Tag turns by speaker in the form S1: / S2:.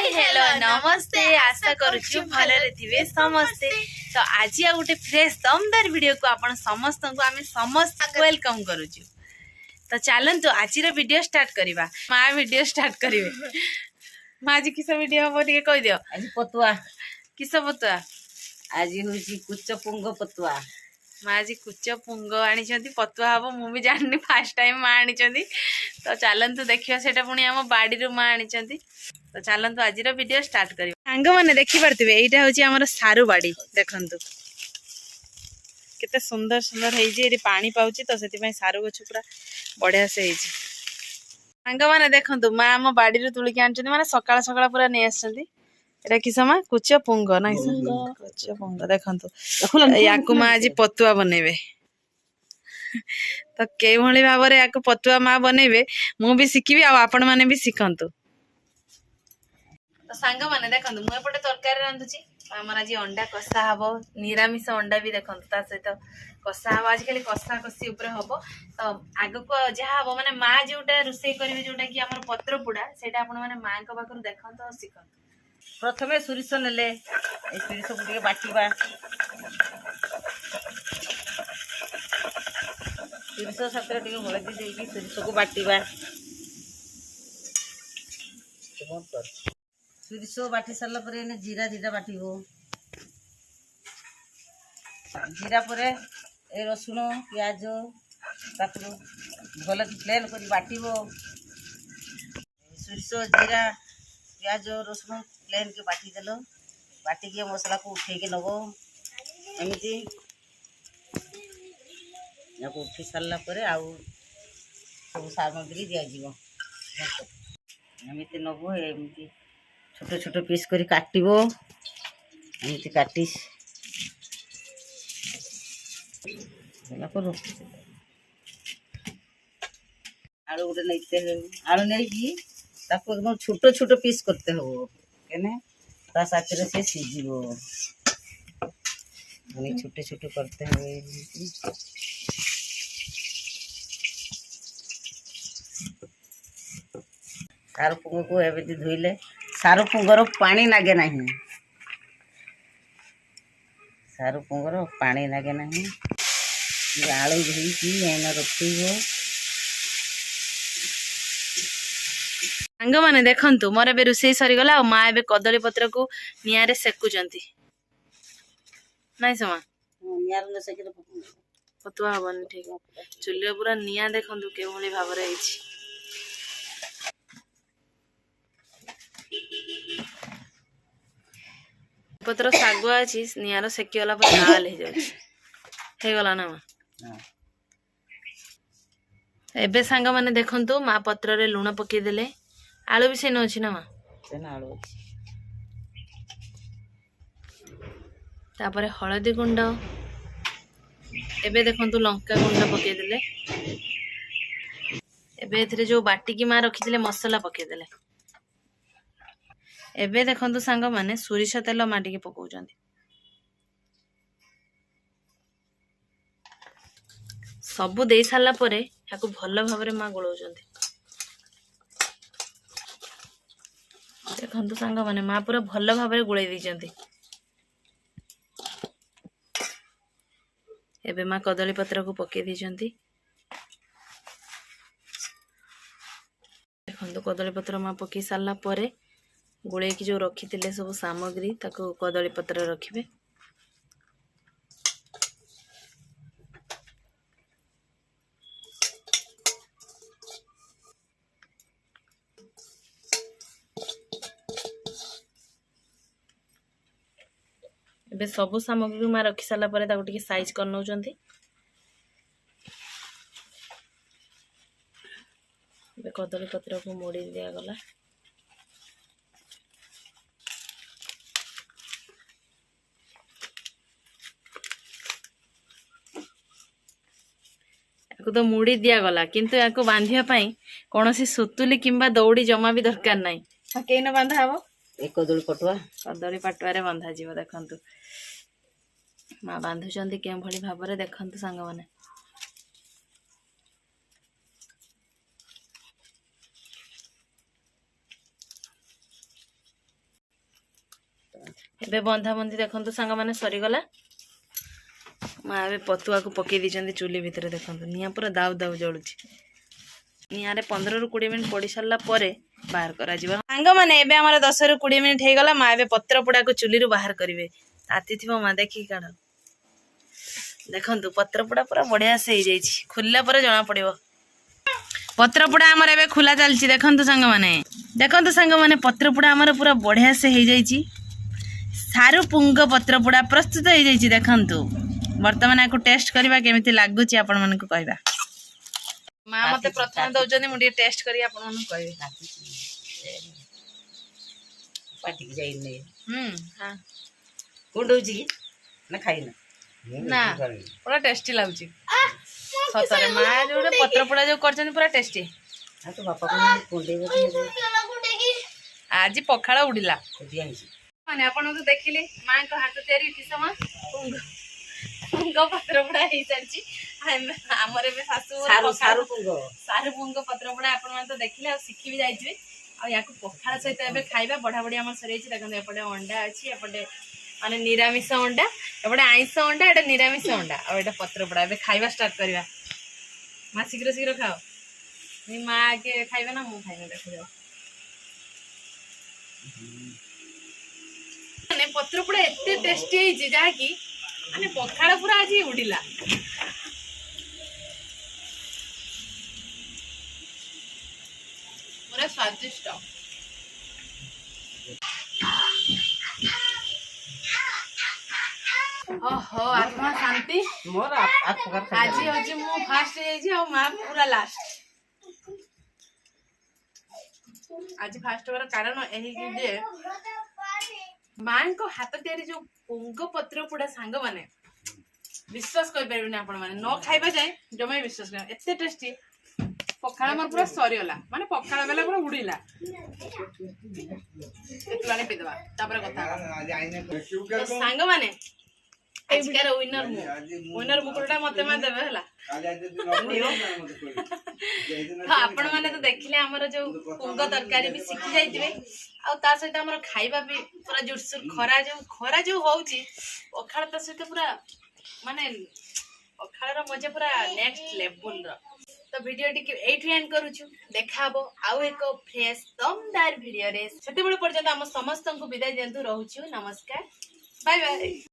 S1: Hi hello नमस्ते आशा करूछु भलरे थिबे समस्ते। तो आज आ गोटे फ्रेश दमदार वीडियो को आपण समस्त को आमे समस्त वेलकम करूछु। तो चलंतु आज रो वीडियो स्टार्ट करबा। मां वीडियो स्टार्ट करिवे। मां आज किस वीडियो हो ଟିକେ कहि दियो।
S2: आज पतुआ
S1: किस पतुआ
S2: आज होची कुच पुंग पतुआ।
S1: मां आज कुच पुंग आनी छथि पतुआ हबो मु भी जाननी फर्स्ट टाइम मां आनी छथि। तो चलंतु देखियो सेटा पुनी हम बाडी रो मां आनी छथि। तो चलंतु आज रो वीडियो स्टार्ट करियो। सांग माने देखि परथिबे एटा होची हमर सारू बाडी देखंतु केते सुंदर सुंदर हेई जे पानी पाउची तो सेति पई सारू गछ पूरा बढ़िया से हेई जे। सांग माने देखंतु मां हम बाडी रो तुली के आनछथि माने सकाळ सकाळ पूरा नै आछथि। एटा कि समय कुच पुंग नै कुच पुंग देखंतु याकु मां आज पतुआ बनेबे। तो के भली भाबरे याकु पतुआ मां बनेबे मु भी सिखिबी आ आपण माने भी सिखंतु। तो सांग माने देखंतु मु एपटे तरकारी रांधुची हमर आज अंडा कसा हबो निरामिष अंडा भी देखंतु ता सहित कसा हबो आज खाली कसा कसी ऊपर हबो। तो आगु को जहा हबो माने मां जोटा रुसई करिवे जोटा कि हमर पत्र पुडा सेटा आपण माने मां को बाकरू देखंतु और सिखंतु।
S2: प्रथमे सुरिस नेले ए सुरिस को ଟିକେ बाटीबा सुरिस साथरे ଟିକେ हळदी देकी सुरिस को बाटीबा सुरिस बाटी सरला परे ने जीरा जीरा बाटीबो जीरा परे ए रसुन प्याज ताकू भल प्लेन करी बाटीबो सुरिस जीरा प्याज रसुन प्लेन के बाटी देलो बाटी के मसला को उठे के नबो एमिति या को उठी सारला परे आउ सब सामग्री दिया जीवो एमिति नबो एमिति छोटे छोटे पीस करी काटिबो एमिति काटी होला करो आलू उड़े नैते आलू नहीं की ताको एकदम छोटे छोटे पीस करते हो केने ता साथरे से सीजीबो माने छोटे छोटे करते हुए सारू पुंग को एबेती धोइले सारू पुंगर पानी लागे नहीं सारू पुंगर पानी लागे नहीं आलू धोई की एना रखिबो।
S1: सांग माने देखंतु मोर एबे रुसई सरी गला आ मां एबे कदली पत्र को निया रे सेकुचंती नाइ समा
S2: नियार न सेके
S1: पतुआ हबन ठीक चुलिया पूरा निया देखंतु के भली भाबरे आइछि। पत्र सागुआ अछि नियार सेकी वाला पर लाल हे जाय हे गला ना मां एबे सांग माने देखंतु मां पत्र रे लूण पके देले आलू भी सेन अछि ना मां
S2: सेना आलू
S1: तापरे हळदी गुंड एबे देखंतु लंका गुंड पके देले एबे एथरे जो बाटी की मां रखी देले मसाला पके देले एबे देखंतु सांग माने सोरिष तेल माटी के पकाउचंती सबु देई साला परे याकु भलो भाबरे मां गोळौचंती देखंतु सांग माने मां पूरा भलो भाबरे गोळै दिचंती। एबे मां कदली पत्र को पके दिचंती देखंतु कदली पत्र मां पके साला परे गोळे की जो रखी थिले सब सामग्री ताको कदली पत्र रखिबे एबे सब सामग्री मां रखी साला परे ताको टिके साइज कर नउचंती एबे कदली पत्र को मोड़ी दिया गला याको तो मुड़ी दिया गला किंतु याको बांधिया पई कोनोसी सुतुली किंबा दौड़ी जमा भी दरकार नाही आ केन बांधा हबो
S2: एक कदली पटुआ
S1: रे बांधा जीव देखंतु मां बांधुचंती के भली भाबरे देखंतु सांग माने ଏବେ ବନ୍ଧାବନ୍ଧି ଦେଖନ୍ତୁ ସାଙ୍ଗମାନେ ସରିଗଲା। ମା ଏବେ ପତୁଆକୁ ପକେଇ ଦେଇଛନ୍ତି ଚୁଲି ଭିତରେ। ଦେଖନ୍ତୁ ନିଆଁ ପୁରା ଦାଉ ଦାଉ ଜଳୁଛି। ନିଆଁରେ 15ରୁ 20 ମିନିଟ୍ ପଡ଼ି ସାରିଲା ପରେ ବାହାର କରାଯିବ। ସାଙ୍ଗମାନେ ଏବେ ଆମର 10ରୁ 20 ମିନିଟ୍ ହେଇଗଲା। ମା ଏବେ ପତ୍ର ପୋଡ଼ାକୁ ଚୁଲିରୁ ବାହାର କରିବେ। ତାତି ଥିବ ମା ଦେଖିକି କାଢ଼। ଦେଖନ୍ତୁ ପତ୍ର ପୋଡ଼ା ପୁରା ବଢ଼ିଆ ସେ ହେଇଯାଇଛି। ଖୋଲିଲା ପରେ ଜଣା ପଡ଼ିବ। ପତ୍ର ପୋଡ଼ା ଆମର ଏବେ ଖୋଲା ଚାଲିଛି। ଦେଖନ୍ତୁ ସାଙ୍ଗମାନେ ପତ୍ର ପୋଡ଼ା ଆମର ପୁରା ବଢ଼ିଆ ସେ ହେଇଯାଇଛି। ସାରୁ ପୁଙ୍ଗ ପତ୍ର ପୋଡ଼ା ପ୍ରସ୍ତୁତ ହେଇଯାଇଛି। ଦେଖନ୍ତୁ ବର୍ତ୍ତମାନ ଆକୁ ଟେଷ୍ଟ କରିବା କେମିତି ଲାଗୁଛି ଆପଣମାନଙ୍କୁ କହିବା। ମା ମତେ ପ୍ରଥମେ ଦଉଛନ୍ତି, ମୁଁ ଟିକେ ଟେଷ୍ଟ କରି ଆପଣମାନଙ୍କୁ କହିବି।
S2: ପାଟିକି ଯାଇନି।
S1: ହଁ
S2: କୁଣ୍ଡଉଛି କି ନା ଖାଇନ?
S1: ନା ପୁରା ଟେଷ୍ଟି ଲାଗୁଛି। ସତରେ ମା ଯୋଉଟା ପତ୍ର ପୋଡ଼ା ଯୋଉ କରିଛନ୍ତି ପୁରା ଟେଷ୍ଟି।
S2: ଆଉ ତ ବାପା କୁଣ୍ଡେଇବ।
S1: ଆଜି ପଖାଳ ଉଡ଼ିଲା।
S2: ଦିଆହେଇଛି
S1: ମାନେ ଆପଣ ତ ଦେଖିଲେ ମାଙ୍କ ହାତ ତିଆରି କିସମ ପୁଙ୍ଗ ପତ୍ର ପୋଡ଼ା ହେଇସାରିଛି। ଆମର ଏବେ ଶାଶୁ
S2: ସାରୁ ପୁଙ୍ଗ
S1: ପତ୍ର ପୋଡ଼ା ଆପଣ ମାନେ ତ ଦେଖିଲେ ଆଉ ଶିଖି ବି ଯାଇଥିବେ। ଆଉ ୟାକୁ ପଖାଳ ସହିତ ଏବେ ଖାଇବା ବଢ଼ା ବଢ଼ି ଆମର ସରିଯାଇଛି। ଦେଖନ୍ତୁ ଏପଟେ ଅଣ୍ଡା ଅଛି, ଏପଟେ ମାନେ ନିରାମିଷ ଅଣ୍ଡା, ଏପଟେ ଆଇଁଷ ଅଣ୍ଡା, ଏଟା ନିରାମିଷ ଅଣ୍ଡା, ଆଉ ଏଟା ପତ୍ର ପୋଡ଼ା। ଏବେ ଖାଇବା ଷ୍ଟାର୍ଟ କରିବା। ମା ଶୀଘ୍ର ଶୀଘ୍ର ଖାଅ। ମା ଆଗେ ଖାଇବେ ନା ମୁଁ ଖାଇବି? ଦେଖାଯାଉ। ମାନେ ପତ୍ର ପୋଡ଼ା ଏତେ ଟେଷ୍ଟି ହେଇଛି ଯାହାକି ମାନେ ପଖାଳ ପୁରା ଆଜି ଉଡ଼ିଲା। ପୁରା ସ୍ୱାଦିଷ୍ଟ। ଓହୋ ଆତ୍ମା ଶାନ୍ତି।
S2: ମୋର
S1: ଆଜି ହଉଛି ମୁଁ ଫାଷ୍ଟ ହେଇଯାଇଛି ଆଉ ମା ପୁରା ଲାଷ୍ଟ। ଆଜି ଫାଷ୍ଟ ହବାର କାରଣ ଏହିକି ଯେ ମାଙ୍କ ହାତ ତିଆରି ଯୋଉ ପୁଙ୍ଗ ପତ୍ର ପୋଡ଼ା ସାଙ୍ଗମାନେ ବିଶ୍ୱାସ କରିପାରିବେନି। ଆପଣ ମାନେ ନ ଖାଇବା ଯାଏ ଜମା ବି ବିଶ୍ୱାସ କରିବେନି ଏତେ ଟେଷ୍ଟି। ପଖାଳ ମୋର ପୁରା ସରିଗଲା, ମାନେ ପଖାଳ ବେଲା ପୁରା ଉଡ଼ିଲା। ପାଣି ପିଇଦବା ତାପରେ କଥା ହବା। ସାଙ୍ଗମାନେ ଆଜିକାର ୱିନର ମୁଁ। ୱିନର ମୁକୁଟଟା ମତେ ମା ଦେବେ ହେଲା। ଆପଣ ମାନେ ତ ଦେଖିଲେ ଆମର ଯୋଉ ପୁଙ୍ଗ ତରକାରୀ ବି ଶିଖି ଯାଇଥିବେ। ଆଉ ତା ସହିତ ଆମର ଖାଇବା ବି ପୁରା ଜୋରସୋର। ଖରା ଯୋଉ ହଉଛି ପଖାଳ ତା ସହିତ ପୁରା ମାନେ ପଖାଳର ମଜା ପୁରା ନେକ୍ସଟ ଲେଭେଲର। ତ ଭିଡିଓ ଟିକେ ଏଇଠୁ ଏଣ୍ଡ କରୁଛୁ। ଦେଖାହବ ଆଉ ଏକ ଫ୍ରେଶ ଦମଦାର ଭିଡିଓରେ। ସେତେବେଳେ ପର୍ଯ୍ୟନ୍ତ ଆମ ସମସ୍ତଙ୍କୁ ବିଦାୟ ଦିଅନ୍ତୁ। ରହୁଛୁ ନମସ୍କାର, ବାଏ ବାଏ।